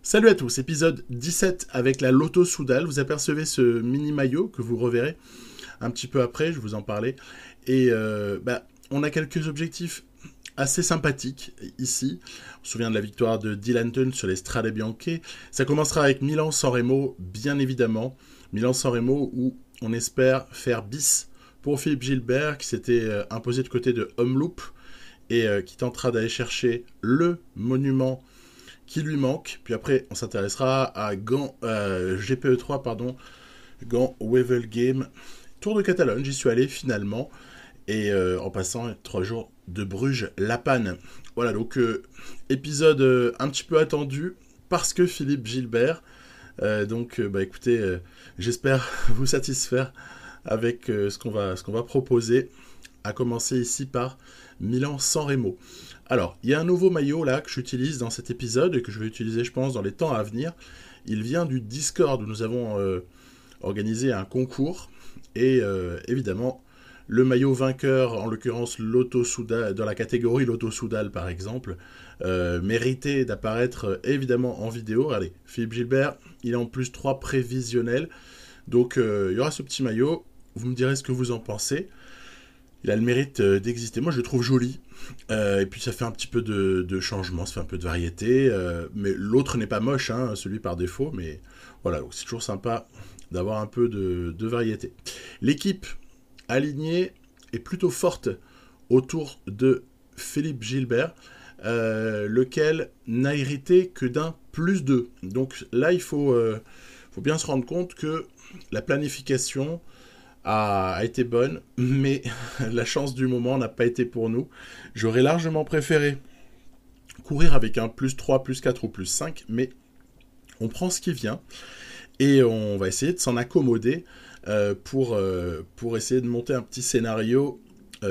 Salut à tous, épisode 17 avec la Lotto Soudal. Vous apercevez ce mini maillot que vous reverrez un petit peu après, je vous en parlais. Et on a quelques objectifs assez sympathiques ici. On se souvient de la victoire de Dylan Teuns sur les Strade Bianche. Ça commencera avec Milan-San Remo, bien évidemment. Milan-San Remo où on espère faire bis pour Philippe Gilbert qui s'était imposé de côté de Omloop et qui tentera d'aller chercher le monument qui lui manque. Puis après, on s'intéressera à Gand, GPE3, Gand Wevelgem. Tour de Catalogne, j'y suis allé finalement. Et en passant 3 jours de Bruges-La Panne. Voilà, donc épisode un petit peu attendu parce que Philippe Gilbert. Écoutez, j'espère vous satisfaire avec ce qu'on va proposer. À commencer ici par Milan-San Remo. Alors, il y a un nouveau maillot là que j'utilise dans cet épisode et que je vais utiliser, je pense, dans les temps à venir. Il vient du Discord où nous avons organisé un concours et évidemment le maillot vainqueur, en l'occurrence Lotto Soudal, dans la catégorie Lotto Soudal par exemple, méritait d'apparaître évidemment en vidéo. Regardez, Philippe Gilbert, il est en plus 3 prévisionnels. Donc il y aura ce petit maillot, vous me direz ce que vous en pensez. Il a le mérite d'exister. Moi, je le trouve joli. Et puis, ça fait un petit peu de changement, ça fait un peu de variété. Mais l'autre n'est pas moche, hein, celui par défaut. Mais voilà, donc c'est toujours sympa d'avoir un peu de variété. L'équipe alignée est plutôt forte autour de Philippe Gilbert, lequel n'a hérité que d'un +2. Donc là, il faut bien se rendre compte que la planification a été bonne, mais la chance du moment n'a pas été pour nous. J'aurais largement préféré courir avec un +3, +4 ou +5, mais on prend ce qui vient et on va essayer de s'en accommoder pour essayer de monter un petit scénario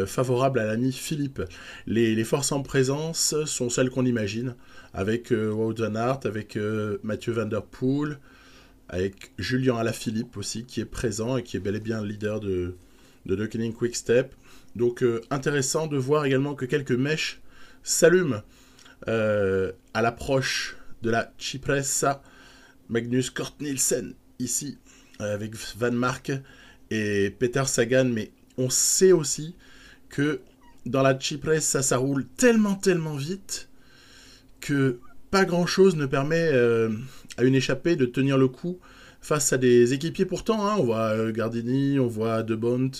favorable à l'ami Philippe. Les forces en présence sont celles qu'on imagine, avec Wout van Aert, avec Mathieu Van Der Poel, avec Julien Alaphilippe aussi, qui est présent et qui est bel et bien le leader de Deceuninck Quick-Step. Donc intéressant de voir également que quelques mèches s'allument à l'approche de la Cipressa. Magnus Cort Nielsen ici, avec Van Mark et Peter Sagan, mais on sait aussi que dans la Cipressa, ça roule tellement vite que pas grand-chose ne permet à une échappée de tenir le coup face à des équipiers pourtant. Hein, on voit Gardini, on voit De Bont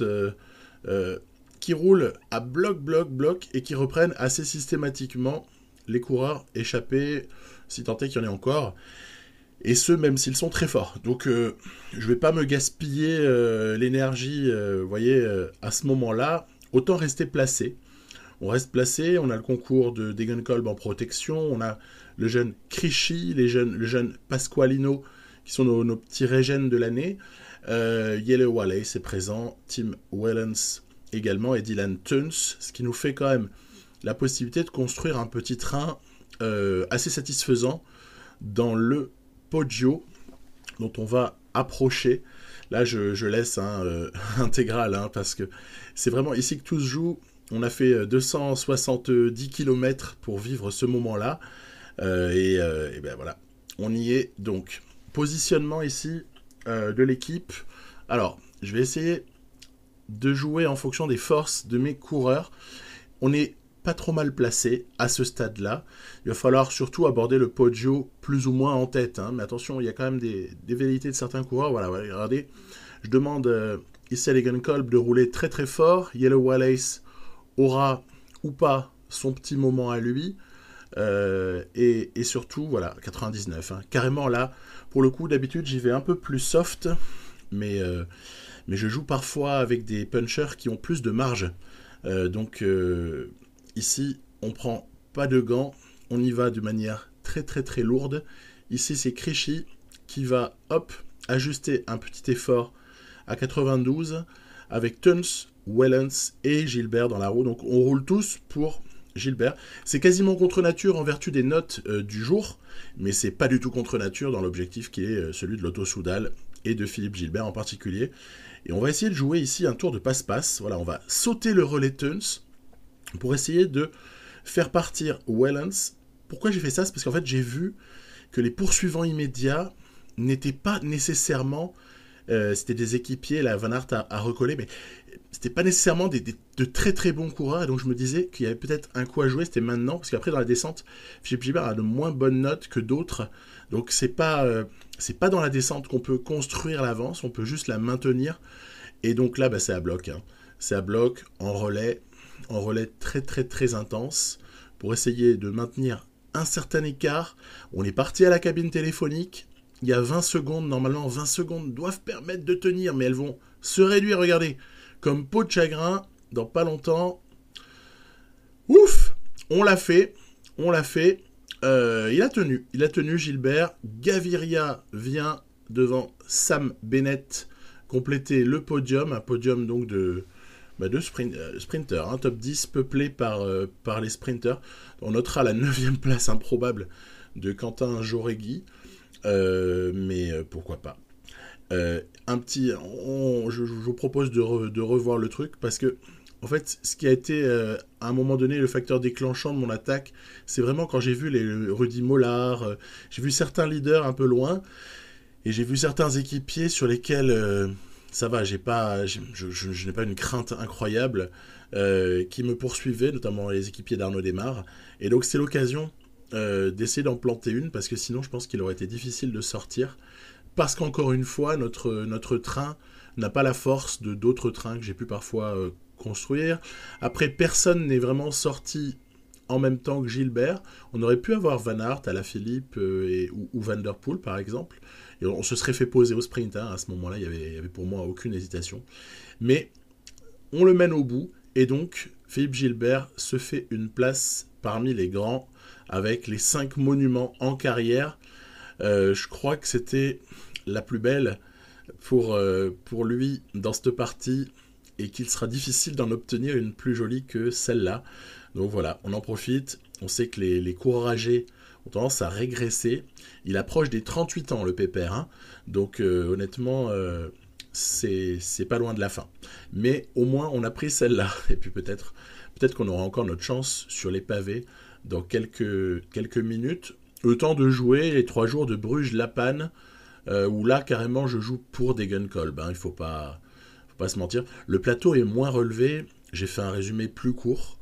qui roulent à bloc et qui reprennent assez systématiquement les coureurs échappés, si tant est qu'il y en ait encore. Et ce, même s'ils sont très forts. Donc je vais pas me gaspiller l'énergie, à ce moment-là. Autant rester placé. On reste placé, on a le concours de Degenkolb en protection, on a le jeune Krejci, le jeune Pasqualino, qui sont nos petits régènes de l'année. Jelle Wallace est présent, Tim Wellens également, et Dylan Teuns, ce qui nous fait quand même la possibilité de construire un petit train assez satisfaisant dans le Poggio, dont on va approcher. Là, je laisse intégral, parce que c'est vraiment ici que tout se joue. On a fait 270 km pour vivre ce moment-là. Et voilà, on y est. Donc, positionnement ici de l'équipe. Alors, je vais essayer de jouer en fonction des forces de mes coureurs. On n'est pas trop mal placé à ce stade-là. Il va falloir surtout aborder le Poggio plus ou moins en tête. Mais attention, il y a quand même des velléités de certains coureurs. Voilà, regardez. Je demande ici à Degenkolb de rouler très fort. Jelle Wallace aura ou pas son petit moment à lui. Et surtout, voilà, 99. Carrément là, pour le coup, d'habitude, j'y vais un peu plus soft, mais je joue parfois avec des punchers qui ont plus de marge. Donc ici, on prend pas de gants, on y va de manière très lourde. Ici, c'est Krejci qui va, ajuster un petit effort à 92 avec Teuns, Wellens et Gilbert dans la roue. Donc on roule tous pour Gilbert. C'est quasiment contre nature en vertu des notes du jour, mais c'est pas du tout contre nature dans l'objectif qui est celui de Lotto Soudal et de Philippe Gilbert en particulier. Et on va essayer de jouer ici un tour de passe-passe. Voilà, on va sauter le relais Teuns pour essayer de faire partir Wellens. Pourquoi j'ai fait ça ? C'est parce qu'en fait j'ai vu que les poursuivants immédiats n'étaient pas nécessairement... c'était des équipiers, là, Van Aert a recollé, mais c'était pas nécessairement de très très bons coureurs, et donc je me disais qu'il y avait peut-être un coup à jouer, c'était maintenant, parce qu'après dans la descente, Philippe Gilbert a de moins bonnes notes que d'autres, donc c'est pas dans la descente qu'on peut construire l'avance, on peut juste la maintenir, et donc là, bah, c'est à bloc, hein. C'est à bloc, en relais très très très intense, pour essayer de maintenir un certain écart. On est parti à la cabine téléphonique, il y a 20 secondes, normalement 20 secondes doivent permettre de tenir, mais elles vont se réduire, regardez, comme peau de chagrin, dans pas longtemps. Ouf, on l'a fait. Il a tenu Gilbert. Gaviria vient devant Sam Bennett compléter le podium, un podium donc de sprinters, hein, top 10 peuplé par les sprinters. On notera la 9e place improbable de Quentin Jauregui. Mais pourquoi pas. Je vous propose de revoir le truc parce que, en fait, ce qui a été à un moment donné le facteur déclenchant de mon attaque, c'est vraiment quand j'ai vu les Rudy Mollard, j'ai vu certains leaders un peu loin et j'ai vu certains équipiers sur lesquels ça va, je n'ai pas une crainte incroyable qui me poursuivaient, notamment les équipiers d'Arnaud Démare. Et donc c'est l'occasion d'essayer d'en planter une, parce que sinon je pense qu'il aurait été difficile de sortir, parce qu'encore une fois notre train n'a pas la force de d'autres trains que j'ai pu parfois construire. Après, personne n'est vraiment sorti en même temps que Gilbert. On aurait pu avoir Van Aert, Alaphilippe ou Van der Poel par exemple, et on se serait fait poser au sprint, hein. À ce moment là il y avait pour moi aucune hésitation, mais on le mène au bout, et donc Philippe Gilbert se fait une place parmi les grands, avec les 5 monuments en carrière. Je crois que c'était la plus belle pour lui dans cette partie, et qu'il sera difficile d'en obtenir une plus jolie que celle-là. Donc voilà, on en profite. On sait que les coureurs âgés ont tendance à régresser. Il approche des 38 ans, le pépère, hein. Donc honnêtement, c'est pas loin de la fin. Mais au moins, on a pris celle-là. Et puis peut-être qu'on aura encore notre chance sur les pavés dans quelques minutes. Le temps de jouer les 3 jours de Bruges-La Panne, où là, carrément, je joue pour Degenkolb, hein. Il faut pas se mentir. Le plateau est moins relevé. J'ai fait un résumé plus court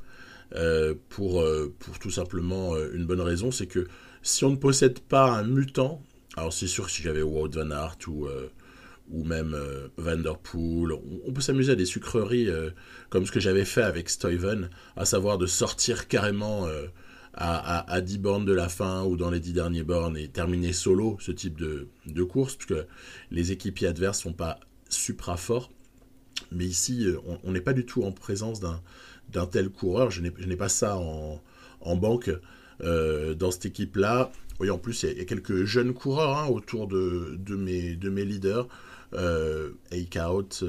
pour tout simplement une bonne raison, c'est que si on ne possède pas un mutant, alors c'est sûr que si j'avais Wout van Aert ou même Van der Poel, on peut s'amuser à des sucreries comme ce que j'avais fait avec Stuyven, à savoir de sortir carrément à 10 bornes de la fin ou dans les 10 derniers bornes et terminer solo ce type de course, puisque les équipiers adverses sont pas supra forts. Mais ici, on n'est pas du tout en présence d'un tel coureur. Je n'ai pas ça en banque dans cette équipe-là. Oui, en plus, il y a quelques jeunes coureurs, hein, autour de mes leaders. Eickhout,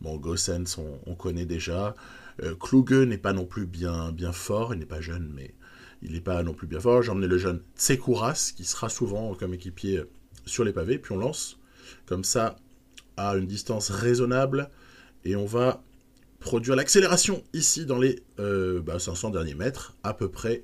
Gossens, on connaît déjà. Kluge n'est pas non plus bien fort. Il n'est pas jeune, mais il n'est pas non plus bien fort. J'ai emmené le jeune Tsekouras, qui sera souvent comme équipier sur les pavés. Puis on lance comme ça à une distance raisonnable. Et on va produire l'accélération ici dans les 500 derniers mètres, à peu près,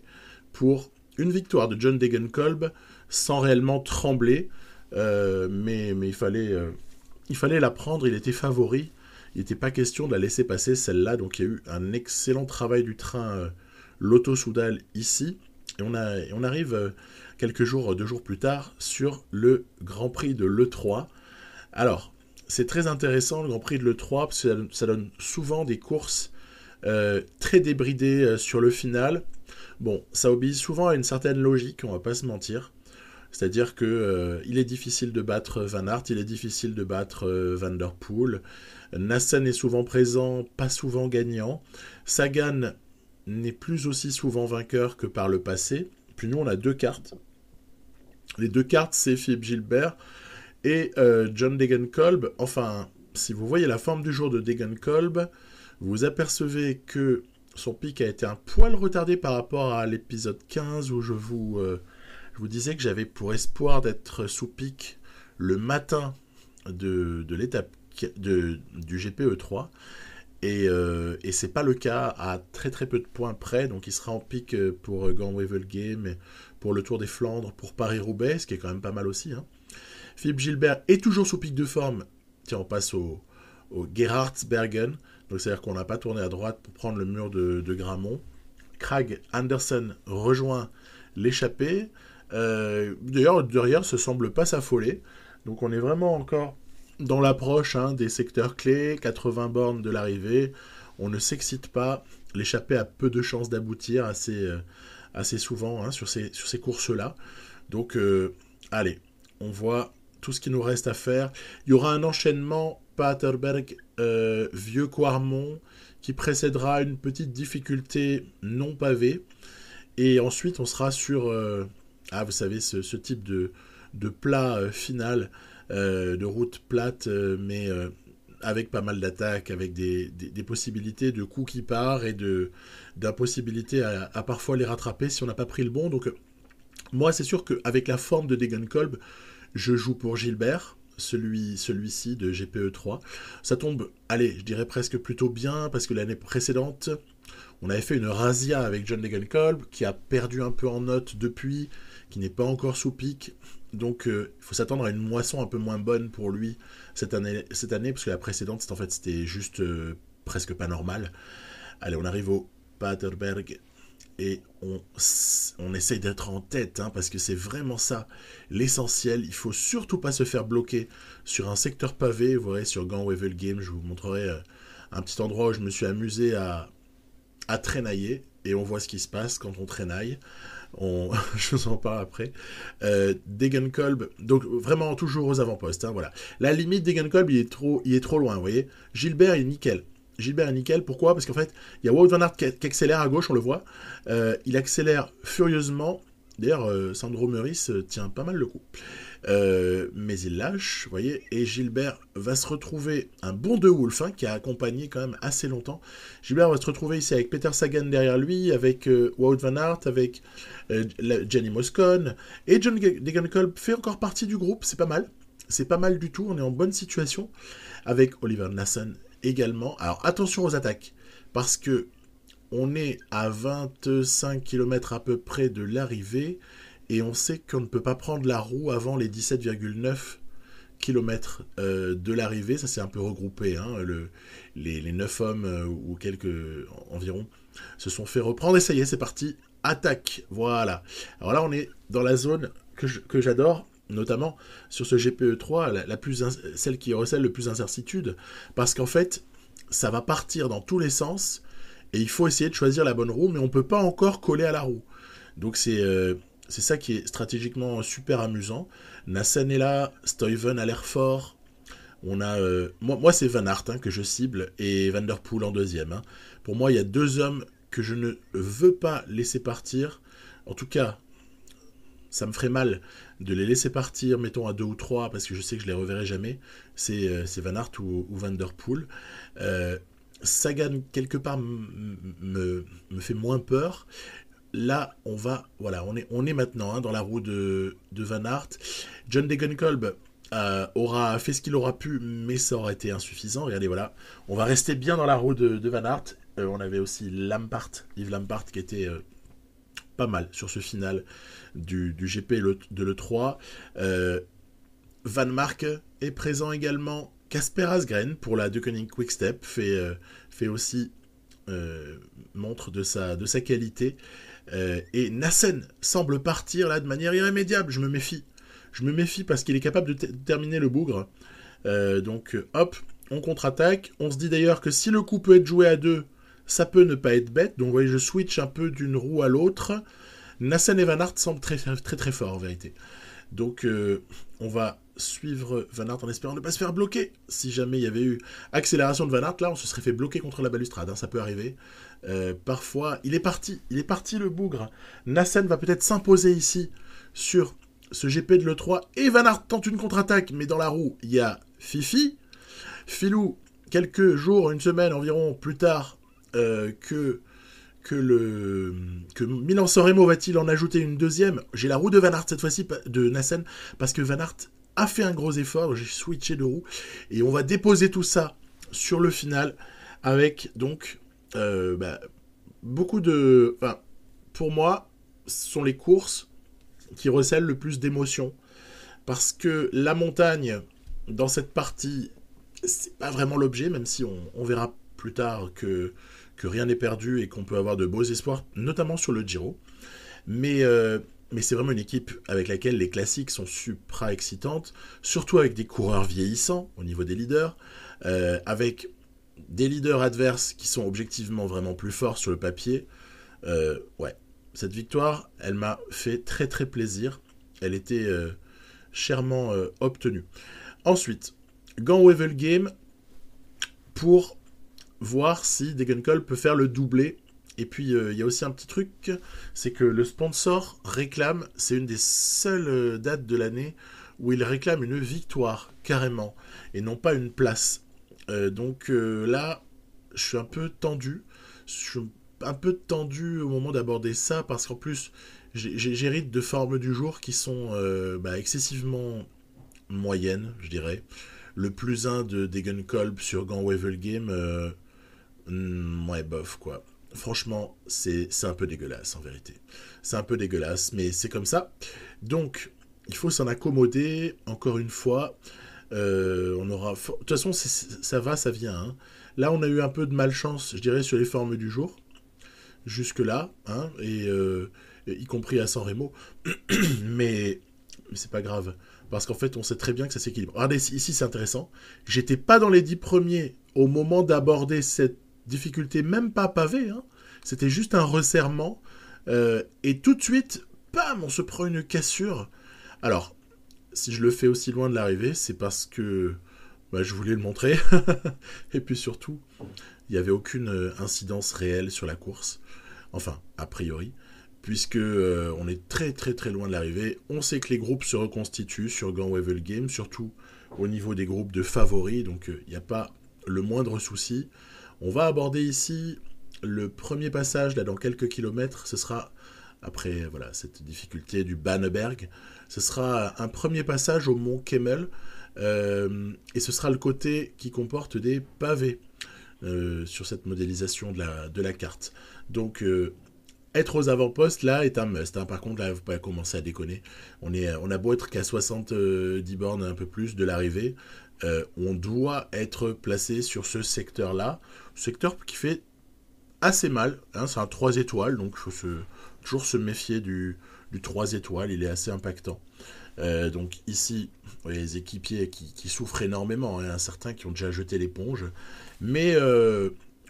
pour une victoire de John Degenkolb, sans réellement trembler. Mais il fallait la prendre, il était favori. Il n'était pas question de la laisser passer, celle-là. Donc il y a eu un excellent travail du train Lotto-Soudal ici. Et on arrive 2 jours plus tard, sur le Grand Prix de l'E3. Alors, c'est très intéressant le Grand Prix de l'E3, parce que ça donne souvent des courses très débridées sur le final. Bon, ça obéit souvent à une certaine logique, on va pas se mentir. C'est-à-dire que il est difficile de battre Van Aert, il est difficile de battre Van der Poel. Nassen est souvent présent, pas souvent gagnant. Sagan n'est plus aussi souvent vainqueur que par le passé. Puis nous, on a 2 cartes. Les 2 cartes, c'est Philippe Gilbert et John Degenkolb. Enfin, si vous voyez la forme du jour de Degenkolb, vous apercevez que son pic a été un poil retardé par rapport à l'épisode 15, où je vous disais que j'avais pour espoir d'être sous pic le matin de l'étape du GPE 3. Et c'est pas le cas à très très peu de points près. Donc il sera en pic pour Gand Wevelgem, pour le Tour des Flandres, pour Paris-Roubaix, ce qui est quand même pas mal aussi. Hein. Philippe Gilbert est toujours sous pic de forme. Tiens, on passe au Gerhardsbergen. Donc c'est-à-dire qu'on n'a pas tourné à droite pour prendre le mur de Grammont. Krag Andersen rejoint l'échappée. D'ailleurs, derrière, ça semble pas s'affoler. Donc on est vraiment encore dans l'approche des secteurs clés, 80 bornes de l'arrivée. On ne s'excite pas. L'échappée a peu de chances d'aboutir assez souvent sur ces courses-là. Donc, allez, on voit tout ce qu'il nous reste à faire. Il y aura un enchaînement Paterberg, Vieux Quarmont, qui précédera une petite difficulté non pavée. Et ensuite, on sera sur, vous savez, ce type de plat final, de route plate, mais avec pas mal d'attaques, avec des possibilités de coups qui partent et d'impossibilité à parfois les rattraper si on n'a pas pris le bon. Donc, moi, c'est sûr qu'avec la forme de Degenkolb, je joue pour Gilbert, celui-ci de GPE3. Ça tombe, allez, je dirais presque plutôt bien, parce que l'année précédente, on avait fait une razzia avec John Degenkolb, qui a perdu un peu en notes depuis, qui n'est pas encore sous pic. Donc, il faut s'attendre à une moisson un peu moins bonne pour lui cette année parce que la précédente, c'était juste presque pas normal. Allez, on arrive au Paterberg et on essaye d'être en tête, parce que c'est vraiment ça l'essentiel. Il faut surtout pas se faire bloquer sur un secteur pavé. Vous voyez, sur Gand-Wevel Game, je vous montrerai un petit endroit où je me suis amusé à traînailler, et on voit ce qui se passe quand on traînaille. Je vous en parle après. Degenkolb, donc vraiment toujours aux avant-postes. Voilà. La limite Degenkolb, il est trop loin, vous voyez. Gilbert est nickel. Pourquoi ? Parce qu'en fait, il y a Wout van Aert qui accélère à gauche, on le voit. Il accélère furieusement. D'ailleurs, Sandro Meurice tient pas mal le coup. Mais il lâche, vous voyez, et Gilbert va se retrouver, un bon De Wolf, qui a accompagné quand même assez longtemps. Gilbert va se retrouver ici avec Peter Sagan derrière lui, avec Wout van Aert, avec Gianni Moscon, et John Degenkolb fait encore partie du groupe, c'est pas mal du tout, on est en bonne situation, avec Oliver Nassen également. Alors attention aux attaques, parce que on est à 25 km à peu près de l'arrivée, et on sait qu'on ne peut pas prendre la roue avant les 17,9 km de l'arrivée. Ça s'est un peu regroupé. Les 9 hommes ou quelques environ se sont fait reprendre. Et ça y est, c'est parti. Attaque. Voilà. Alors là, on est dans la zone que j'adore, notamment sur ce GPE3, celle qui recèle le plus d'incertitude, parce qu'en fait, ça va partir dans tous les sens, et il faut essayer de choisir la bonne roue, mais on ne peut pas encore coller à la roue. Donc c'est ça qui est stratégiquement super amusant. Nassen est là, Stuyven a l'air fort. On a, moi c'est Van Aert que je cible, et Van Der Poel en deuxième. Pour moi, il y a deux hommes que je ne veux pas laisser partir. En tout cas, ça me ferait mal de les laisser partir, mettons à 2 ou 3, parce que je sais que je les reverrai jamais. C'est Van Aert ou Van Der Poel. Sagan, quelque part, me fait moins peur. Là, on est maintenant dans la roue de Van Aert. John Degenkolb aura fait ce qu'il aura pu, mais ça aurait été insuffisant. Regardez, voilà. On va rester bien dans la roue de Van Aert. On avait aussi Yves Lampaert, qui était pas mal sur ce final du GP de l'E3. Van Mark est présent également. Casper Asgreen pour la Deceuninck Quick-Step fait aussi montre de sa qualité. Et Nassen semble partir là de manière irrémédiable. Je me méfie parce qu'il est capable de terminer le bougre. Donc hop, on contre-attaque. On se dit d'ailleurs que si le coup peut être joué à deux, ça peut ne pas être bête. Donc vous voyez, je switch un peu d'une roue à l'autre. Nassen et Van Aert semblent très très très forts en vérité. Donc on va suivre Van Aert en espérant ne pas se faire bloquer. Si jamais il y avait eu accélération de Van Aert, là on se serait fait bloquer contre la balustrade, ça peut arriver. Parfois, il est parti le bougre. Nassen va peut-être s'imposer ici sur ce GP de l'E3, et Van Aert tente une contre-attaque, mais dans la roue, il y a Filou, quelques jours, une semaine environ plus tard, que Milan-San Remo va-t-il en ajouter une deuxième? J'ai la roue de Van Aert cette fois-ci, de Nassen, parce que Van Aert a fait un gros effort, j'ai switché de roue, et on va déposer tout ça sur le final, avec donc beaucoup de... Enfin, pour moi, ce sont les courses qui recèle le plus d'émotions. Parce que la montagne, dans cette partie, c'est pas vraiment l'objet, même si on verra plus tard que rien n'est perdu et qu'on peut avoir de beaux espoirs, notamment sur le Giro. Mais c'est vraiment une équipe avec laquelle les classiques sont supra excitantes, surtout avec des coureurs vieillissants au niveau des leaders, avec des leaders adverses qui sont objectivement vraiment plus forts sur le papier. Ouais, cette victoire, elle m'a fait très très plaisir. Elle était chèrement obtenue. Ensuite, Gant-Wevelgem pour voir si Degenkolb peut faire le doublé. Et puis, il y a aussi un petit truc, c'est que le sponsor réclame, c'est une des seules dates de l'année où il réclame une victoire, carrément, et non pas une place. Donc là, je suis un peu tendu. Je suis un peu tendu au moment d'aborder ça, parce qu'en plus, j'hérite de formes du jour qui sont excessivement moyennes, je dirais. Le plus 1 de Degenkolb sur Gant-Wevelgem, ouais, bof, quoi. Franchement, c'est un peu dégueulasse, en vérité. C'est un peu dégueulasse, mais c'est comme ça. Donc, il faut s'en accommoder, encore une fois. On aura... De toute façon, ça va, ça vient. Hein. Là, on a eu un peu de malchance, je dirais, sur les formes du jour. Jusque-là, hein, et y compris à San Remo. mais c'est pas grave. Parce qu'en fait, on sait très bien que ça s'équilibre. Regardez, ici, c'est intéressant. J'étais pas dans les 10 premiers au moment d'aborder cette difficulté, même pas pavée. Hein. C'était juste un resserrement. Et tout de suite, bam, on se prend une cassure. Alors, si je le fais aussi loin de l'arrivée, c'est parce que je voulais le montrer. Et puis surtout, il n'y avait aucune incidence réelle sur la course. Enfin, a priori. Puisque on est très très très loin de l'arrivée. On sait que les groupes se reconstituent sur Gant-Wevelgem, surtout au niveau des groupes de favoris, donc il n'y a pas le moindre souci. On va aborder ici le premier passage, là dans quelques kilomètres, ce sera, après voilà, cette difficulté du Banneberg, ce sera un premier passage au mont Kemmel, et ce sera le côté qui comporte des pavés sur cette modélisation de la carte. Donc être aux avant-postes, là, est un must. Hein. Par contre, là, vous pouvez commencer à déconner. On a beau être qu'à 70 bornes, un peu plus de l'arrivée. On doit être placé sur ce secteur-là. Secteur qui fait assez mal. Hein. C'est un 3 étoiles, donc il faut toujours se méfier du 3 étoiles. Il est assez impactant. Donc ici, vous voyez les équipiers qui souffrent énormément. Hein. Certains qui ont déjà jeté l'éponge. Mais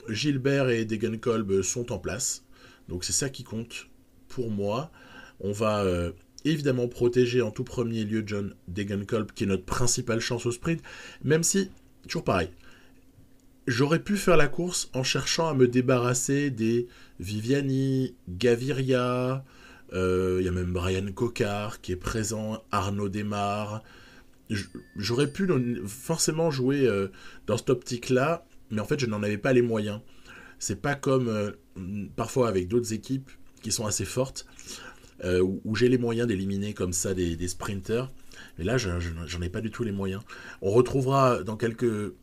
Gilbert et Degenkolb sont en place. Donc c'est ça qui compte pour moi. On va évidemment protéger en tout premier lieu John Degenkolb, qui est notre principale chance au sprint, même si, toujours pareil, j'aurais pu faire la course en cherchant à me débarrasser des Viviani, Gaviria, il y a même Brian Cocard qui est présent, Arnaud Desmar. J'aurais pu forcément jouer dans cette optique-là, mais en fait je n'en avais pas les moyens. C'est pas comme parfois avec d'autres équipes qui sont assez fortes, où j'ai les moyens d'éliminer comme ça des sprinters. Mais là, j'en ai pas du tout les moyens. On retrouvera dans quelques, je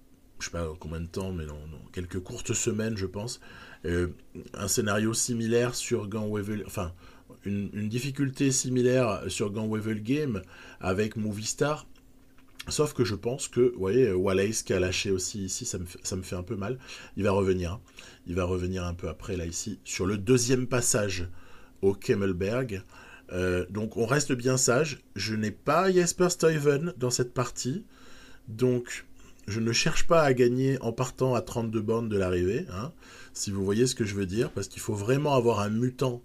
sais pas combien de temps, mais dans quelques courtes semaines, je pense, un scénario similaire sur Gant-Wevelgem, enfin, une difficulté similaire sur Gant-Wevelgem avec Movistar. Sauf que je pense que, vous voyez, Wallace qui a lâché aussi ici, ça me fait un peu mal. Il va revenir. Il va revenir un peu après, là, ici, sur le deuxième passage au Kemmelberg. Donc, on reste bien sage. Je n'ai pas Jesper Stuyven dans cette partie. Donc, je ne cherche pas à gagner en partant à 32 bornes de l'arrivée. Hein, si vous voyez ce que je veux dire. Parce qu'il faut vraiment avoir un mutant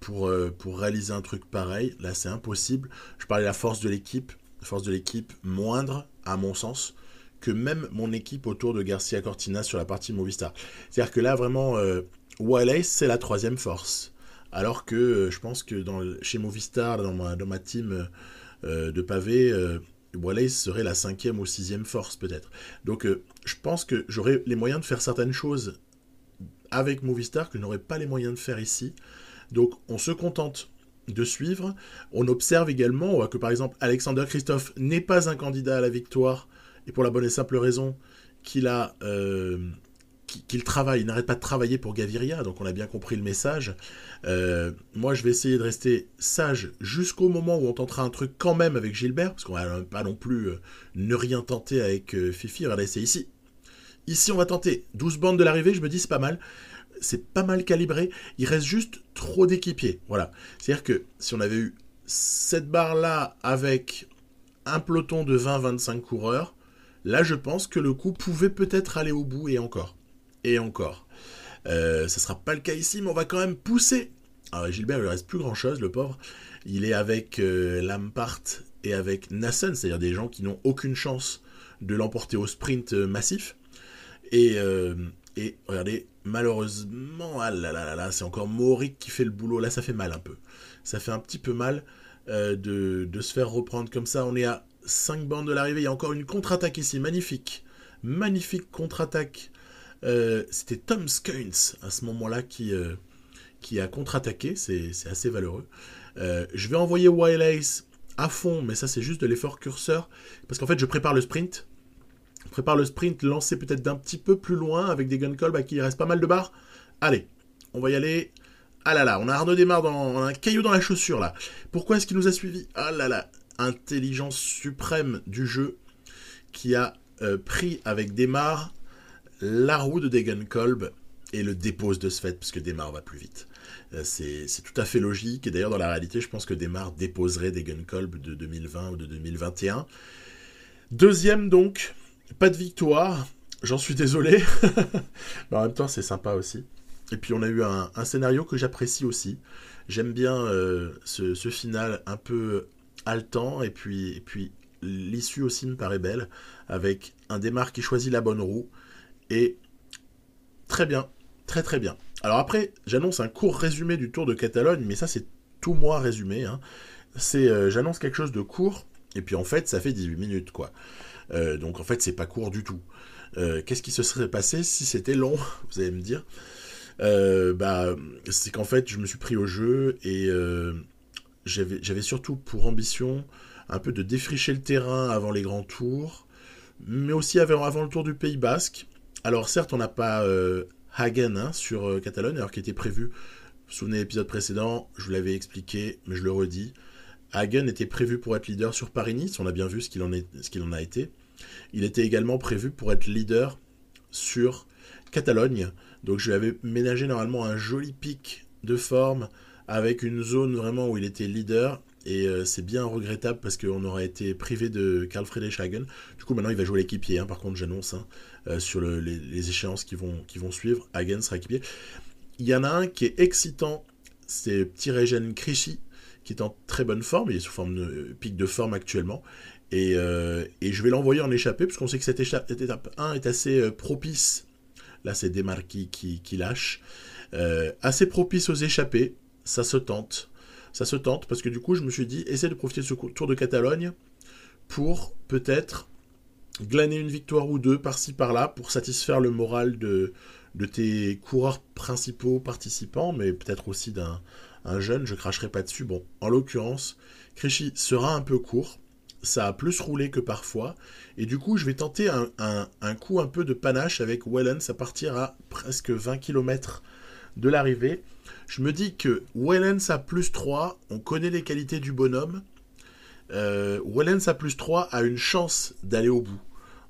pour réaliser un truc pareil. Là, c'est impossible. Je parlais de la force de l'équipe. Force de l'équipe moindre, à mon sens, que même mon équipe autour de Garcia Cortina sur la partie Movistar. C'est-à-dire que là, vraiment, Wallace, c'est la troisième force. Alors que je pense que chez Movistar, dans ma team de pavés, Wallace serait la 5e ou 6e force, peut-être. Donc, je pense que j'aurais les moyens de faire certaines choses avec Movistar que je n'aurais pas les moyens de faire ici. Donc, on se contente de suivre. On observe également, on voit que par exemple Alexander Kristoff n'est pas un candidat à la victoire, et pour la bonne et simple raison qu'il qu'il travaille, il n'arrête pas de travailler pour Gaviria, donc on a bien compris le message. Moi, je vais essayer de rester sage jusqu'au moment où on tentera un truc quand même avec Gilbert, parce qu'on va pas non plus ne rien tenter avec Fifi. Regardez, c'est ici. Ici, on va tenter 12 bandes de l'arrivée, je me dis c'est pas mal. C'est pas mal calibré, il reste juste trop d'équipiers. Voilà. C'est-à-dire que si on avait eu cette barre-là avec un peloton de 20-25 coureurs, là, je pense que le coup pouvait peut-être aller au bout et encore. Et encore. Ça sera pas le cas ici, mais on va quand même pousser. Alors, Gilbert, il ne reste plus grand-chose, le pauvre. Il est avec Lampart et avec Nassen, c'est-à-dire des gens qui n'ont aucune chance de l'emporter au sprint massif. Et regardez, malheureusement, ah là là là là, c'est encore Mohoric qui fait le boulot. Là, ça fait mal un peu. Ça fait un petit peu mal de se faire reprendre comme ça. On est à 5 bandes de l'arrivée. Il y a encore une contre-attaque ici. Magnifique. Magnifique contre-attaque. C'était Tom Skynes à ce moment-là qui a contre-attaqué. C'est assez valeureux. Je vais envoyer Wild Ace à fond, mais ça, c'est juste de l'effort curseur. Parce qu'en fait, je prépare le sprint. Lancé peut-être d'un petit peu plus loin avec des Gunkolb à qui il reste pas mal de barres. Allez, on va y aller. Ah là là, on a Arnaud Desmar dans un caillou dans la chaussure là. Pourquoi est-ce qu'il nous a suivis? Ah là là, intelligence suprême du jeu qui a pris avec Desmar la roue de Degenkolb et le dépose de ce fait, parce que Desmar va plus vite. C'est tout à fait logique, et d'ailleurs dans la réalité, je pense que Desmar déposerait Degenkolb de 2020 ou de 2021. Deuxième donc, pas de victoire, j'en suis désolé, mais en même temps c'est sympa aussi. Et puis on a eu un scénario que j'apprécie aussi. J'aime bien ce final un peu haletant, et puis l'issue aussi me paraît belle, avec un Desmar qui choisit la bonne roue, et très bien, très très bien. Alors après, j'annonce un court résumé du Tour de Catalogne, mais ça c'est tout moi résumé. Hein. J'annonce quelque chose de court, et puis en fait ça fait 18 minutes quoi. Donc en fait c'est pas court du tout. Qu'est-ce qui se serait passé si c'était long? Vous allez me dire. C'est qu'en fait je me suis pris au jeu et j'avais surtout pour ambition un peu de défricher le terrain avant les grands tours, mais aussi avant le Tour du Pays Basque. Alors certes on n'a pas Hagen sur Catalogne, alors qu'il était prévu, vous vous souvenez de l'épisode précédent, je vous l'avais expliqué, mais je le redis, Hagen était prévu pour être leader sur Paris-Nice, on a bien vu ce qu'il en a été. Il était également prévu pour être leader sur Catalogne, donc je lui avais ménagé normalement un joli pic de forme avec une zone vraiment où il était leader, et c'est bien regrettable parce qu'on aurait été privé de Karl Friedrich Hagen. Du coup maintenant il va jouer l'équipier, par contre j'annonce sur les échéances qui vont suivre, Hagen sera équipier. Il y en a un qui est excitant, c'est Ptirejen Krejci, qui est en très bonne forme, il est sous forme de pic de forme actuellement, et je vais l'envoyer en échappée, parce qu'on sait que cette étape 1 est assez propice, là c'est Desmar qui lâche, assez propice aux échappées, ça se tente, parce que du coup je me suis dit, essaie de profiter de ce Tour de Catalogne, pour peut-être glaner une victoire ou deux par-ci par-là, pour satisfaire le moral de tes coureurs principaux participants, mais peut-être aussi d'un jeune, je cracherai pas dessus. Bon, en l'occurrence, Krejci sera un peu court, ça a plus roulé que parfois, et du coup je vais tenter un coup un peu de panache avec Wellens à partir à presque 20 km de l'arrivée. Je me dis que Wellens à plus 3, on connaît les qualités du bonhomme, Wellens à plus 3 a une chance d'aller au bout,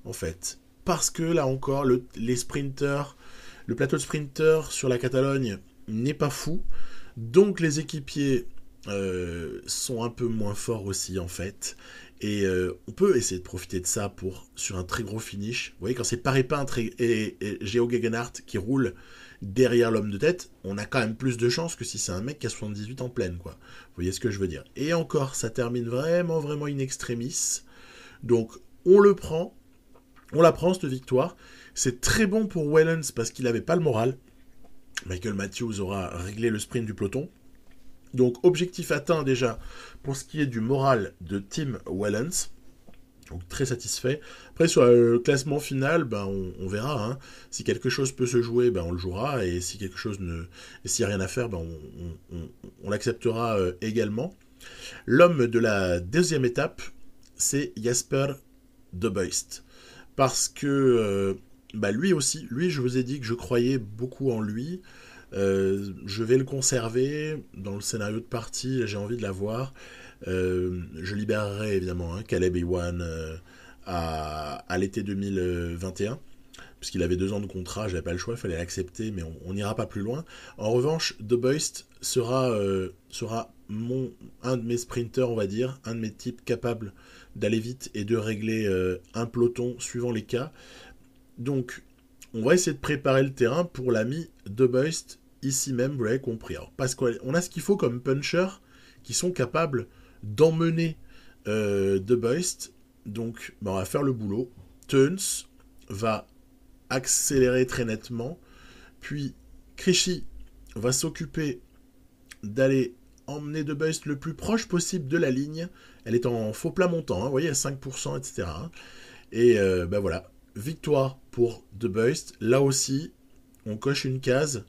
en fait. Parce que là encore, les sprinters, le plateau de sprinters sur la Catalogne n'est pas fou, donc les équipiers sont un peu moins forts aussi en fait, et on peut essayer de profiter de ça sur un très gros finish. Vous voyez, quand c'est Paré Peintre et Geo Gegenhardt qui roulent derrière l'homme de tête, on a quand même plus de chances que si c'est un mec qui a 78 en pleine, quoi. Vous voyez ce que je veux dire. Et encore, ça termine vraiment, vraiment in extremis. Donc, on la prend cette victoire. C'est très bon pour Wellens parce qu'il n'avait pas le moral. Michael Matthews aura réglé le sprint du peloton. Donc, objectif atteint déjà pour ce qui est du moral de Tim Wellens. Donc, très satisfait. Après, sur le classement final, on verra. Si quelque chose peut se jouer, on le jouera. Et si quelque chose s'il n'y a rien à faire, on l'acceptera également. L'homme de la deuxième étape, c'est Jasper De Beust. Parce que Bah lui aussi, lui je vous ai dit que je croyais beaucoup en lui. Je vais le conserver dans le scénario de partie, j'ai envie de l'avoir. Je libérerai évidemment Caleb Ewan à l'été 2021, puisqu'il avait 2 ans de contrat, j'avais pas le choix, il fallait l'accepter, mais on n'ira pas plus loin. En revanche, De Beust sera un de mes sprinters, on va dire, un de mes types capables d'aller vite et de régler un peloton suivant les cas. Donc, on va essayer de préparer le terrain pour l'ami De Beust, ici même, vous l'avez compris. Alors, parce qu'on a ce qu'il faut comme punchers qui sont capables d'emmener De Beust. Donc, on va faire le boulot. Teuns va accélérer très nettement. Puis, Krejci va s'occuper d'aller emmener De Beust le plus proche possible de la ligne. Elle est en faux plat montant, vous voyez, à 5%, etc. Et voilà, victoire pour De Beust. Là aussi, on coche une case.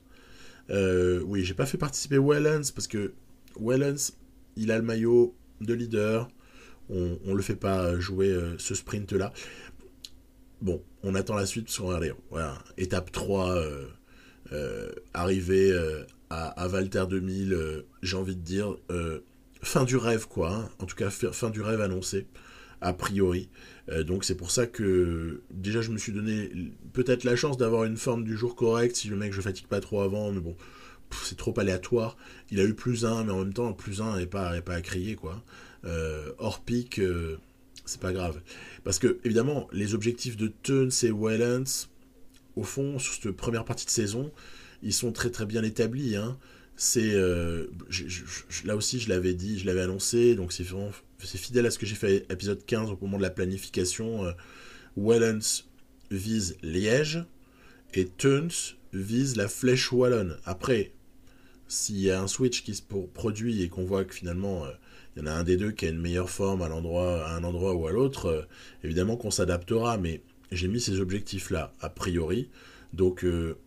Oui, j'ai pas fait participer Wellens parce que Wellens, il a le maillot de leader. On le fait pas jouer ce sprint-là. Bon, on attend la suite sur RDO. Voilà, étape 3, arrivée à Valter 2000, j'ai envie de dire, fin du rêve, quoi. En tout cas, fin du rêve annoncé, a priori. Donc c'est pour ça que déjà je me suis donné peut-être la chance d'avoir une forme du jour correcte si le mec je fatigue pas trop avant, mais bon, c'est trop aléatoire. Il a eu +1, mais en même temps +1 n'est pas à crier, quoi. Hors pic, c'est pas grave. Parce que évidemment les objectifs de Teuns et Wellens, au fond, sur cette première partie de saison, ils sont très très bien établis. C'est là aussi je l'avais dit, je l'avais annoncé, donc c'est fidèle à ce que j'ai fait à épisode 15 au moment de la planification. Wellens vise Liège et Teuns vise la Flèche Wallonne. Après, s'il y a un switch qui se produit et qu'on voit que finalement il y en a un des deux qui a une meilleure forme à un endroit ou à l'autre, évidemment qu'on s'adaptera, mais j'ai mis ces objectifs là a priori, donc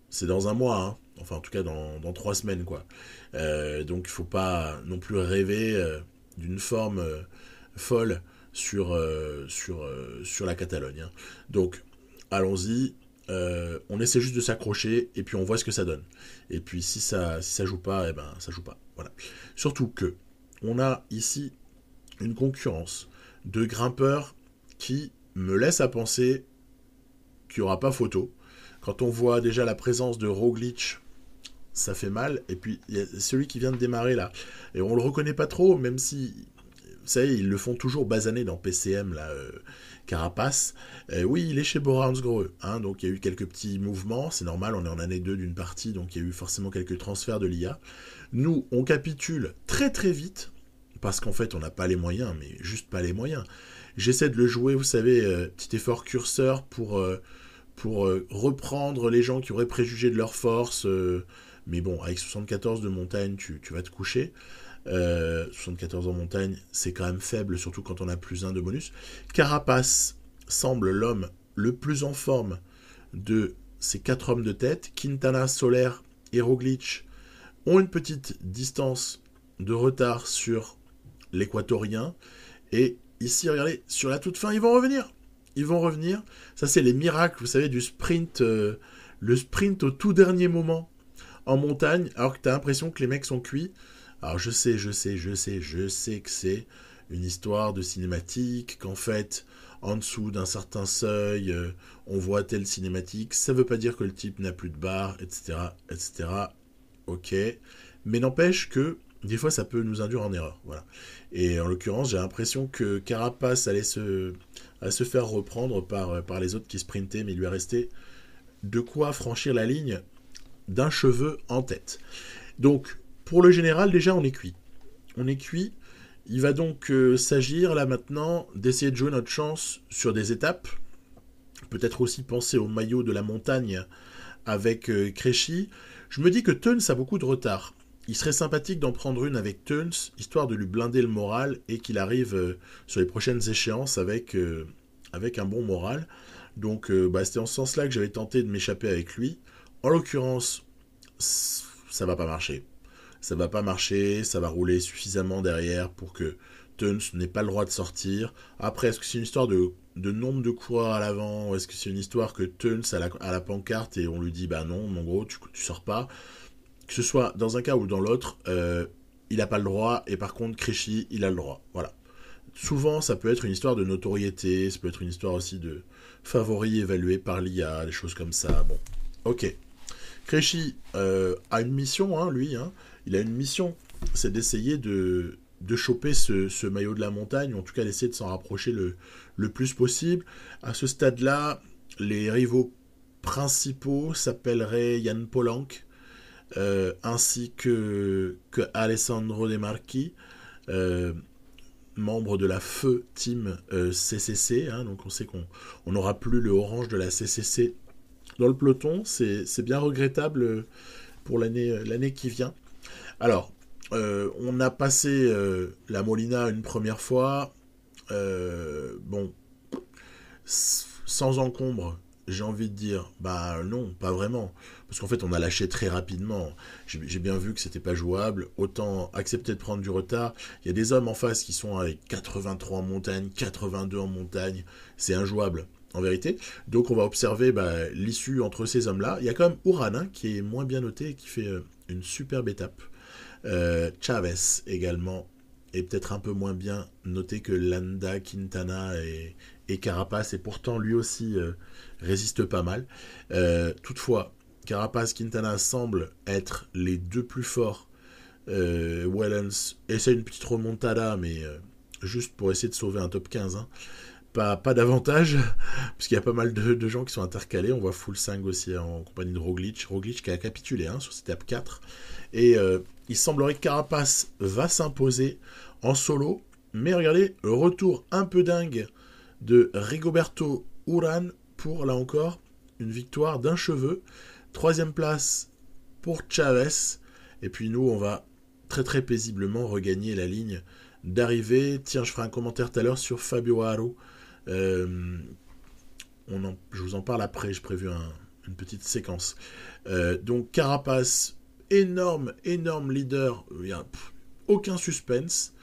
c'est dans un mois, enfin en tout cas dans 3 semaines, quoi. Donc il faut pas non plus rêver d'une forme folle sur la Catalogne. Donc allons-y, on essaie juste de s'accrocher et puis on voit ce que ça donne. Et puis si ça joue pas, eh ben ça joue pas. Voilà. Surtout que on a ici une concurrence de grimpeurs qui me laisse à penser qu'il n'y aura pas photo. Quand on voit déjà la présence de Roglic, ça fait mal. Et puis, il y a celui qui vient de démarrer là. Et on le reconnaît pas trop, même si, vous savez, ils le font toujours basaner dans PCM, là, Carapace. Oui, il est chez Bora Hansgrohe, donc il y a eu quelques petits mouvements. C'est normal, on est en année 2 d'une partie, donc il y a eu forcément quelques transferts de l'IA. Nous, on capitule très très vite, parce qu'en fait, on n'a pas les moyens, mais juste pas les moyens. J'essaie de le jouer, vous savez, petit effort curseur pour reprendre les gens qui auraient préjugé de leur force. Mais bon, avec 74 de montagne, tu vas te coucher. 74 en montagne, c'est quand même faible, surtout quand on a +1 de bonus. Carapace semble l'homme le plus en forme de ces 4 hommes de tête. Quintana, Soler et Roglic ont une petite distance de retard sur l'équatorien. Et ici, regardez, sur la toute fin, ils vont revenir. Ça, c'est les miracles, vous savez, du sprint, le sprint au tout dernier moment en montagne, alors que tu as l'impression que les mecs sont cuits. Alors je sais que c'est une histoire de cinématique, qu'en fait, en dessous d'un certain seuil, on voit telle cinématique. Ça veut pas dire que le type n'a plus de barre, etc., etc. Ok. Mais n'empêche que des fois, ça peut nous induire en erreur. Voilà. Et en l'occurrence, j'ai l'impression que Carapace allait se faire reprendre par les autres qui sprintaient, mais il lui est resté de quoi franchir la ligne d'un cheveu en tête. Donc, pour le général, déjà, on est cuit. Il va donc s'agir, là, maintenant, d'essayer de jouer notre chance sur des étapes. Peut-être aussi penser au maillot de la montagne avec Krejci. Je me dis que Teuns a beaucoup de retard. Il serait sympathique d'en prendre une avec Teuns, histoire de lui blinder le moral et qu'il arrive sur les prochaines échéances avec un bon moral. Donc c'était en ce sens-là que j'avais tenté de m'échapper avec lui. En l'occurrence, ça va pas marcher. Ça va rouler suffisamment derrière pour que Teuns n'ait pas le droit de sortir. Après, est-ce que c'est une histoire de de nombre de coureurs à l'avant, ou est-ce que c'est une histoire que Teuns a la pancarte et on lui dit bah non, mon gros, tu sors pas. Que ce soit dans un cas ou dans l'autre, il n'a pas le droit, et par contre, Créchy, il a le droit. Voilà. Souvent, ça peut être une histoire de notoriété, ça peut être une histoire aussi de favoris évalués par l'IA, des choses comme ça. Bon, ok. Créchy a une mission, hein, lui. Hein. Il a une mission, c'est d'essayer de choper ce maillot de la montagne, ou en tout cas d'essayer de s'en rapprocher le plus possible. À ce stade-là, les rivaux principaux s'appelleraient Jan Polanc, ainsi que Alessandro De Marchi, euh, membre de la Feu Team CCC. Hein, donc on sait qu'on n'aura plus le orange de la CCC dans le peloton. C'est bien regrettable pour l'année qui vient. Alors, on a passé la Molina une première fois. Bon, sans encombre, j'ai envie de dire, bah non, pas vraiment. Parce qu'en fait, on a lâché très rapidement. J'ai bien vu que c'était pas jouable. Autant accepter de prendre du retard. Il y a des hommes en face qui sont avec 83 en montagne, 82 en montagne. C'est injouable, en vérité. Donc on va observer l'issue entre ces hommes-là. Il y a quand même Uran hein, qui est moins bien noté et qui fait une superbe étape. Chavez également est peut-être un peu moins bien noté que Landa, Quintana et Carapace, et pourtant lui aussi résiste pas mal. Toutefois, Carapace, Quintana semblent être les deux plus forts. Wellens essaie une petite remontada, mais juste pour essayer de sauver un top 15. Hein. Pas davantage, puisqu'il y a pas mal de gens qui sont intercalés. On voit Fulsang aussi en compagnie de Roglic. Roglic qui a capitulé hein, sur cette étape 4. Et il semblerait que Carapace va s'imposer en solo. Mais regardez, le retour un peu dingue de Rigoberto Urán pour, là encore, une victoire d'un cheveu. 3e place pour Chavez. Et puis nous, on va très très paisiblement regagner la ligne d'arrivée. Tiens, je ferai un commentaire tout à l'heure sur Fabio Haro. Je vous en parle après, j'ai prévu une petite séquence. Donc Carapace, énorme leader, il n'y a aucun suspense.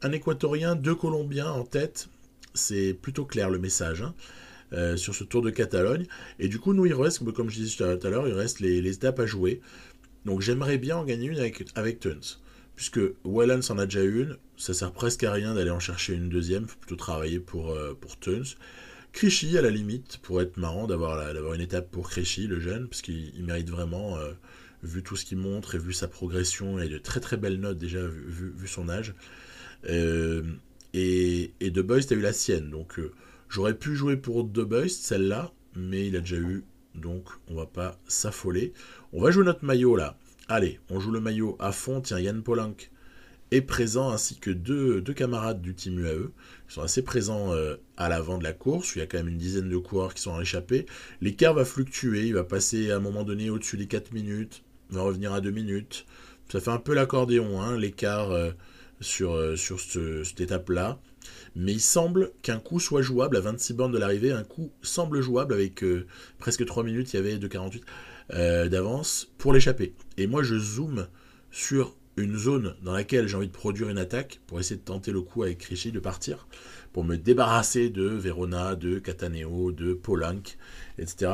Un Équatorien, 2 Colombiens en tête, c'est plutôt clair le message hein, sur ce Tour de Catalogne. Et du coup, nous, il reste, comme je disais tout à l'heure, il reste les étapes à jouer. Donc j'aimerais bien en gagner une avec Teuns. Puisque Wellens en a déjà une, ça sert presque à rien d'aller en chercher une deuxième, il faut plutôt travailler pour Teuns. Créchy, à la limite, pourrait être marrant d'avoir une étape pour Créchy, le jeune, parce qu'il mérite vraiment, vu tout ce qu'il montre et vu sa progression, et de très très belles notes déjà, vu son âge. Et De Beust a eu la sienne, donc j'aurais pu jouer pour De Beust, celle-là, mais il a déjà eu, donc on va pas s'affoler. On va jouer notre maillot là. Allez, on joue le maillot à fond. Tiens, Jan Polanc est présent, ainsi que deux camarades du team UAE, qui sont assez présents à l'avant de la course. Il y a quand même une dizaine de coureurs qui sont échappés. L'écart va fluctuer, il va passer à un moment donné au-dessus des 4 minutes, il va revenir à 2 minutes. Ça fait un peu l'accordéon, hein, l'écart sur cette étape-là. Mais il semble qu'un coup soit jouable à 26 bornes de l'arrivée. Un coup semble jouable avec presque 3 minutes, il y avait 2,48 d'avance pour l'échapper. Et moi, je zoome sur une zone dans laquelle j'ai envie de produire une attaque pour essayer de tenter le coup avec Créchy de partir, pour me débarrasser de Verona, de Cataneo, de Polanc, etc.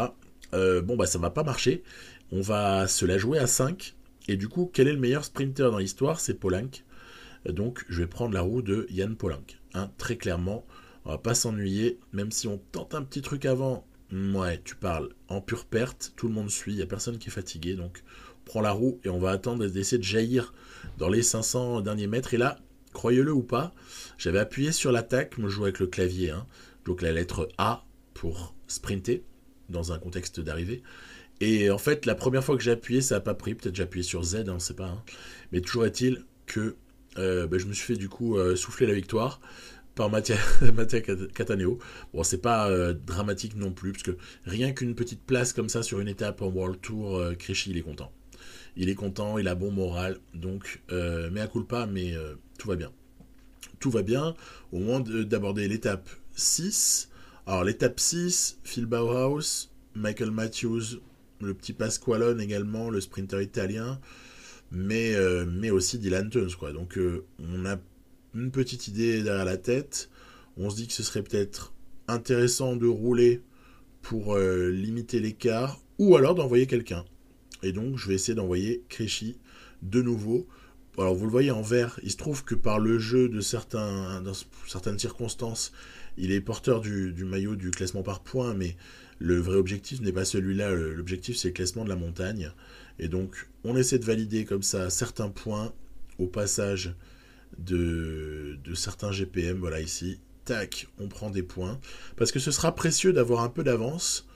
Ça va pas marcher. On va se la jouer à 5. Et du coup, quel est le meilleur sprinter dans l'histoire? C'est Polanc. Donc, je vais prendre la roue de Jan Polanc. Hein, très clairement, on va pas s'ennuyer, même si on tente un petit truc avant. Ouais, tu parles en pure perte, tout le monde suit, il n'y a personne qui est fatigué, donc on prend la roue et on va attendre d'essayer de jaillir dans les 500 derniers mètres. Et là, croyez-le ou pas, j'avais appuyé sur l'attaque, je joue avec le clavier, hein, donc la lettre A pour sprinter dans un contexte d'arrivée. Et en fait, la première fois que j'ai appuyé, ça n'a pas pris, peut-être j'ai appuyé sur Z, on ne sait pas. Hein. Mais toujours est-il que je me suis fait du coup souffler la victoire par Mattia Cataneo. Bon, c'est pas dramatique non plus, parce que rien qu'une petite place comme ça sur une étape en World Tour, Créchy, il est content. Il est content, il a bon moral, donc mea culpa, mais tout va bien. Tout va bien, au moment d'aborder l'étape 6. Alors l'étape 6, Phil Bauhaus, Michael Matthews, le petit Pasqualone également, le sprinter italien, mais aussi Dylan Teuns, quoi. Donc on a une petite idée derrière la tête. On se dit que ce serait peut-être intéressant de rouler pour limiter l'écart, ou alors d'envoyer quelqu'un. Et donc je vais essayer d'envoyer Krejci de nouveau. Alors vous le voyez en vert, il se trouve que par le jeu de dans certaines circonstances, il est porteur du maillot du classement par points, mais le vrai objectif n'est pas celui-là, l'objectif c'est le classement de la montagne. Et donc on essaie de valider comme ça certains points au passage de certains GPM, voilà ici, tac, on prend des points, parce que ce sera précieux d'avoir un peu d'avance.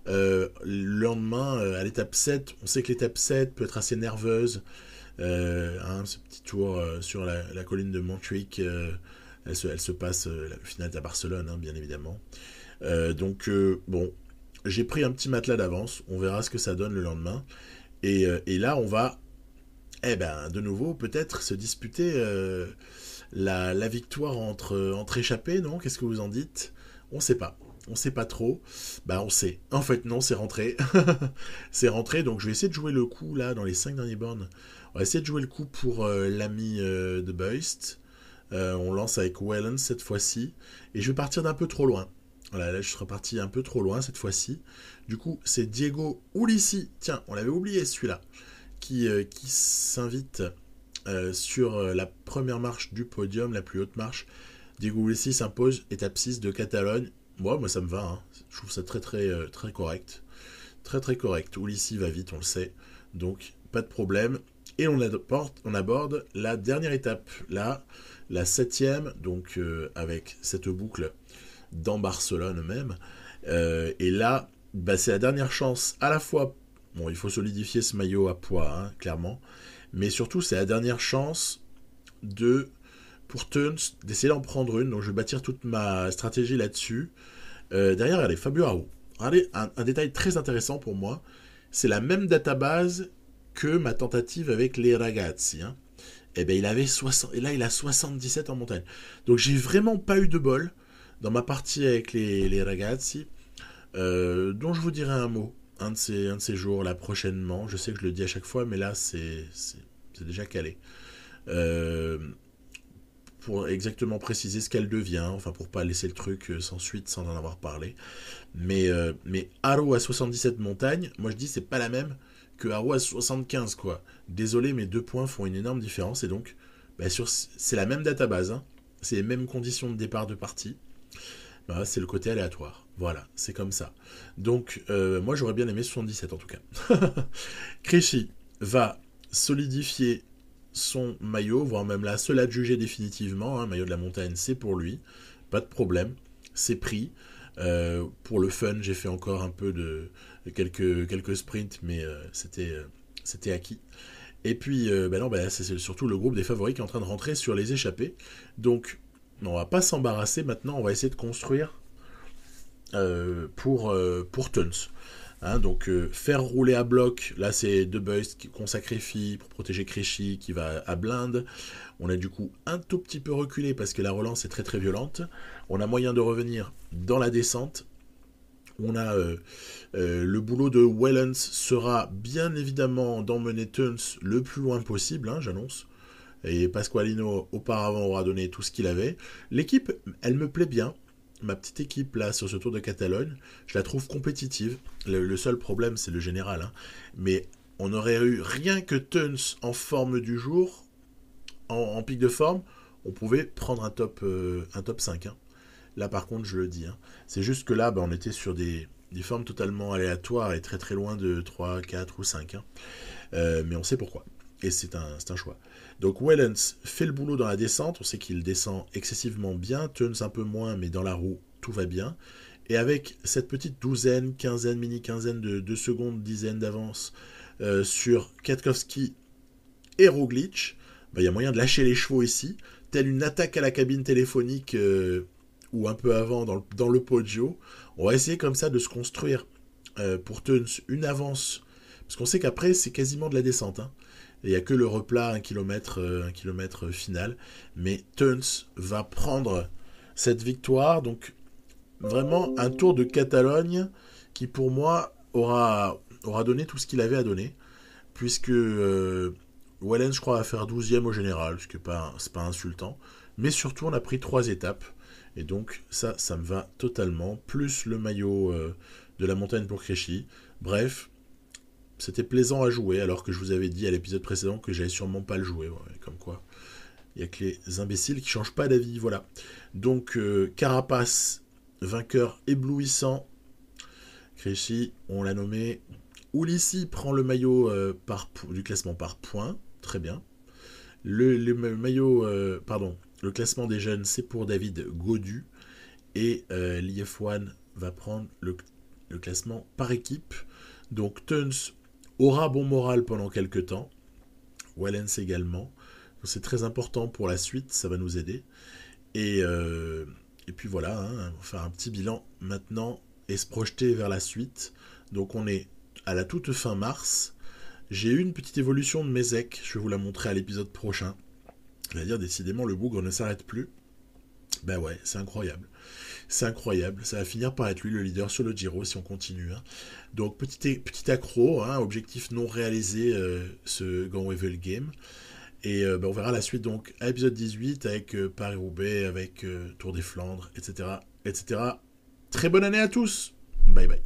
Le lendemain, à l'étape 7, on sait que l'étape 7 peut être assez nerveuse. Ce petit tour sur la colline de Montjuic, elle se passe, le final est à Barcelone, hein, bien évidemment. Bon, j'ai pris un petit matelas d'avance, on verra ce que ça donne le lendemain. Et là, on va, de nouveau, peut-être se disputer la victoire entre échappés, non? Qu'est-ce que vous en dites? On sait pas. On sait pas trop. On sait. En fait, non, c'est rentré. C'est rentré, donc je vais essayer de jouer le coup, là, dans les 5 derniers bornes. On va essayer de jouer le coup pour l'ami de Beust. On lance avec Wellens cette fois-ci. Et je vais partir d'un peu trop loin. Voilà, là, je serai parti un peu trop loin cette fois-ci. Du coup, c'est Diego Ulissi. Tiens, on l'avait oublié, celui-là. Qui s'invite sur la première marche du podium, la plus haute marche. Diego Ulissi s'impose, étape 6 de Catalogne. Moi ça me va, hein. Je trouve ça très très correct. Très très correct. Ulissi va vite, on le sait. Donc, pas de problème. Et on aborde la dernière étape, là, la 7e, donc avec cette boucle dans Barcelone même. Et là, c'est la dernière chance, à la fois, bon, il faut solidifier ce maillot à poids, hein, clairement, mais surtout, c'est la dernière chance pour Teuns d'essayer d'en prendre une. Donc, je vais bâtir toute ma stratégie là-dessus. Derrière, regardez, Fabio Aru. Regardez, un détail très intéressant pour moi, c'est la même database que ma tentative avec les ragazzi. Hein. Il avait 60, et là, il a 77 en montagne. Donc, j'ai vraiment pas eu de bol dans ma partie avec les ragazzi, dont je vous dirai un mot un de ces jours, là, prochainement. Je sais que je le dis à chaque fois, mais là, c'est déjà calé. Pour exactement préciser ce qu'elle devient, enfin pour pas laisser le truc sans suite, sans en avoir parlé. Mais Aru à 77 montagnes, moi je dis c'est pas la même que Aru à 75, quoi. Désolé, mais 2 points font une énorme différence, et donc c'est la même database, hein. C'est les mêmes conditions de départ de partie. C'est le côté aléatoire. Voilà, c'est comme ça. Donc, moi j'aurais bien aimé 77 en tout cas. Krejci va solidifier son maillot, voire même là, se l'adjuger définitivement. Hein, maillot de la montagne, c'est pour lui. Pas de problème. C'est pris. Pour le fun, j'ai fait encore un peu de quelques sprints, mais c'était acquis. Et puis, c'est surtout le groupe des favoris qui est en train de rentrer sur les échappées. Donc, on va pas s'embarrasser maintenant, on va essayer de construire pour Teuns. Hein, donc faire rouler à bloc, là c'est De Beust qu'on sacrifie pour protéger Krejci qui va à blinde. On a du coup un tout petit peu reculé parce que la relance est très très violente. On a moyen de revenir dans la descente. On a le boulot de Wellens sera bien évidemment d'emmener Teuns le plus loin possible, hein, j'annonce. Et Pasqualino auparavant aura donné tout ce qu'il avait. L'équipe, elle me plaît bien. Ma petite équipe là sur ce Tour de Catalogne, je la trouve compétitive. Le seul problème c'est le général, hein. Mais on aurait eu rien que Teuns en forme du jour, en pic de forme, on pouvait prendre un top 5. Hein. Là par contre je le dis, hein. C'est juste que là on était sur des formes totalement aléatoires et très très loin de 3, 4 ou 5. Hein. Mais on sait pourquoi. Et c'est un choix. Donc Wellens fait le boulot dans la descente, on sait qu'il descend excessivement bien, Teuns un peu moins, mais dans la roue, tout va bien. Et avec cette petite douzaine, quinzaine, mini-quinzaine de secondes, dizaines d'avance sur Kwiatkowski et Roglic, il y a moyen de lâcher les chevaux ici, telle une attaque à la cabine téléphonique ou un peu avant dans le Poggio. On va essayer comme ça de se construire pour Teuns une avance, parce qu'on sait qu'après c'est quasiment de la descente, hein. Il n'y a que le replat 1 km final. Mais Teuns va prendre cette victoire. Donc, vraiment, un Tour de Catalogne qui, pour moi, aura donné tout ce qu'il avait à donner. Puisque Wellens, je crois, va faire 12e au général, ce qui n'est pas insultant. Mais surtout, on a pris 3 étapes. Et donc ça me va totalement. Plus le maillot de la montagne pour Créchy. Bref, c'était plaisant à jouer, alors que je vous avais dit à l'épisode précédent que j'allais sûrement pas le jouer. Ouais, comme quoi, il n'y a que les imbéciles qui changent pas d'avis, voilà. Donc Carapace, vainqueur éblouissant. Créchy, on l'a nommé. Ulissi prend le maillot du classement par points, très bien. Le maillot, le classement des jeunes, c'est pour David Godu. Et l'IF1 va prendre le classement par équipe. Donc Tuns aura bon moral pendant quelques temps. Wallens également. Donc c'est très important pour la suite, ça va nous aider. Et puis voilà, hein, on va faire un petit bilan maintenant et se projeter vers la suite. Donc on est à la toute fin mars. J'ai eu une petite évolution de mes EC, je vais vous la montrer à l'épisode prochain. C'est-à-dire, décidément, le bougre ne s'arrête plus. Ben ouais, c'est incroyable. C'est incroyable, ça va finir par être lui le leader sur le Giro si on continue. Hein. Donc petit accro, hein, objectif non réalisé, ce Gand-Wevel Game. Et on verra la suite donc à l'épisode 18 avec Paris-Roubaix, avec Tour des Flandres, etc., etc. Très bonne année à tous. Bye bye.